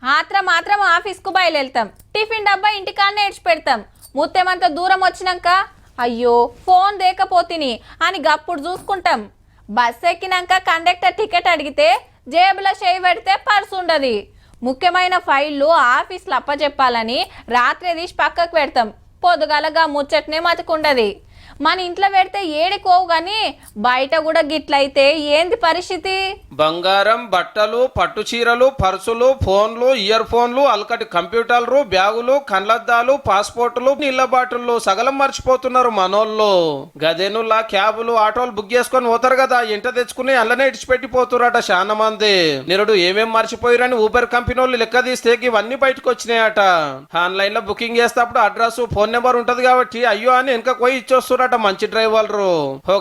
మాత్రం ఆఫీస్కు బయలుదేరుతాం, టిఫిన్ డబ్బా ఇంటికాడనే ఇడ్చి పెడతాం. ముత్తేమంత దూరం వచ్చినాక అయ్యో ఫోన్ దేకపోతిని అని గప్పుడు చూసుకుంటాం. బస్ ఎక్కినాక కండక్టర్ టికెట్ అడిగితే జేబులో చేయి పెడితే పర్సు ఉండదు. ముఖ్యమైన ఫైళ్ళు ఆఫీస్లో అప్పచెప్పాలని రాత్రి తీసి పక్కకు పెడతాం. పొద్దుగలగా ముచ్చట్నే మతుకుండది. మన ఇంట్లో పెడితే ఏడికోవు గాని బయట కూడా గిట్లయితే ఏంది పరిస్థితి? బంగారం, బట్టలు, పట్టు చీరలు, పర్సులు, ఫోన్లు, ఇయర్ ఫోన్లు, అల్కటి కంప్యూటర్లు, బ్యాగులు, కళ్ళద్దాలు, పాస్పోర్టులు, నీళ్ల బాటిల్లు సగలం మర్చిపోతున్నారు మనోళ్ళు. గదేనుల్లా క్యాబులు, ఆటోలు బుక్ చేసుకొని పోతారు కదా, ఇంట తెచ్చుకుని అల్లనే ఇడిచిపెట్టిపోతురట చాలా మంది. నిరుడు ఏమేం మర్చిపోయారని ఊబర్ కంపెనీ వాళ్ళు లెక్క తీస్తే ఇవన్నీ బయటకు వచ్చినాయట. ఆన్లైన్ లో బుకింగ్ చేసేటప్పుడు అడ్రస్, ఫోన్ నెంబర్ ఉంటది కాబట్టి అయ్యో అని వెనక పోయి ఇచ్చొస్తురట మంచి డ్రైవర్లు.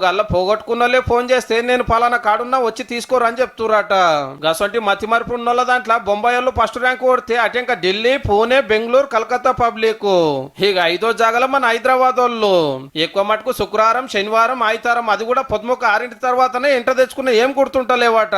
గల్ల పోగొట్టుకున్నోళ్ళే ఫోన్ చేస్తే నేను పలానా కాడున్నా వచ్చి తీసుకోరు అని చెప్తురట. గసంటి మతి మరుపు ఉన్నోళ్ళ దాంట్లో బొంబాయి వాళ్ళు ఫస్ట్ ర్యాంక్ కొడితే అటెంక ఢిల్లీ, పూణే, బెంగళూరు, కలకత్తా పబ్లిక్. ఇక 5వ జాగల మన హైదరాబాద్ వాళ్ళు. ఎక్కువ మటుకు శుక్రవారం, శనివారం, ఆదివారం అది కూడా పొద్దుముక 6 తర్వాతనే ఇంట తెచ్చుకున్న ఏం కుడుతుంటలేవట.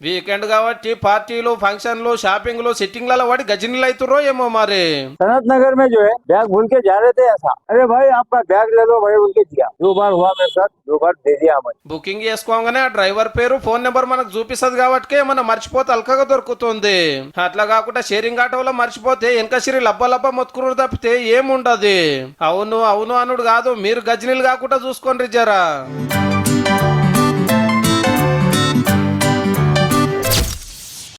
వీకెండ్ కాబట్టి పార్టీలు, ఫంక్షన్లు, షాపింగ్లు, సిట్టింగ్లలో వాడి గజనీలు అవుతుర్రో ఏమో మరి. सनत नगर में जो है बैग भूल के जा रहे थे ऐसा, अरे भाई आपका बैग ले लो भाई, उनके दिया 2 बार हुआ मेरे साथ, 2 बार दे दिया हमें. బుకింగ్ చేసుకోగానే ఆ డ్రైవర్ పేరు, ఫోన్ నెంబర్ మనకు చూపిస్తుంది కాబట్టి మనం మర్చిపోతే అల్కగా దొరుకుతుంది. అట్లా కాకుండా షేరింగ్ ఆటోలో మర్చిపోతే వెనక సిరి లబ్బ మొత్తుకురు తప్పితే ఏముండదు. అవును అవును అనుడు కాదు, మీరు గజనీలు కాకుండా చూసుకోండి జరా.